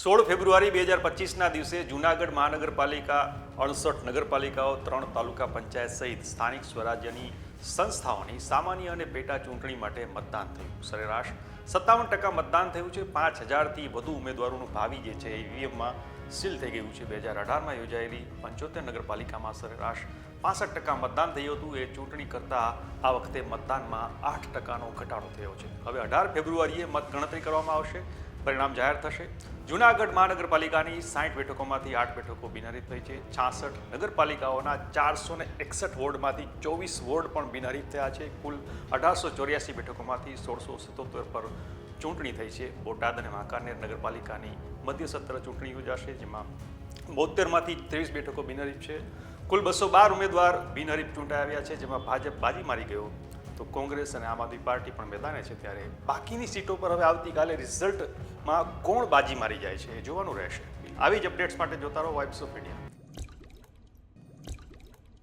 16 ફેબ્રુઆરી 2025ના દિવસે જૂનાગઢ મહાનગરપાલિકા 68 નગરપાલિકાઓ 3 તાલુકા પંચાયત સહિત સ્થાનિક સ્વરાજ્યની સંસ્થાઓની સામાન્ય અને પેટા ચૂંટણી માટે મતદાન થયું. સરેરાશ 57% મતદાન થયું છે. 5000થી વધુ ઉમેદવારોનું ભાવિ જે છે ઈવીએમમાં સીલ થઈ ગયું છે. 2018માં યોજાયેલી 75 નગરપાલિકામાં સરેરાશ 65% મતદાન થયું હતું. એ ચૂંટણી કરતાં આ વખતે મતદાનમાં 8%નો ઘટાડો થયો છે. હવે 18 ફેબ્રુઆરીએ મતગણતરી કરવામાં આવશે. પરિણામ જાહેર થશે. જૂનાગઢ મહાનગરપાલિકાની 60 બેઠકોમાંથી 8 બેઠકો બિનહરીફ થઈ છે. 66 નગરપાલિકાઓના 461 વોર્ડમાંથી 24 વોર્ડ પણ બિનહરીફ થયા છે. કુલ 1884 બેઠકોમાંથી 1677 પર ચૂંટણી થઈ છે. બોટાદ અને વાંકાનેર નગરપાલિકાની મધ્ય સત્ર ચૂંટણી યોજાશે, જેમાં 72માંથી 23 બેઠકો બિનહરીફ છે. કુલ 212 ઉમેદવાર બિનહરીફ ચૂંટાઈ આવ્યા છે, જેમાં ભાજપ બાજી મારી ગયો તો કોંગ્રેસ અને આમ આદમી પાર્ટી પણ મેદાને છે. ત્યારે બાકીની સીટો પર હવે આવતીકાલે રિઝલ્ટમાં કોણ બાજી મારી જાય છે એ જોવાનું રહેશે. આવી જ અપડેટ્સ માટે જોતા રહો વાઇબ્સ ઓફ ઇન્ડિયા.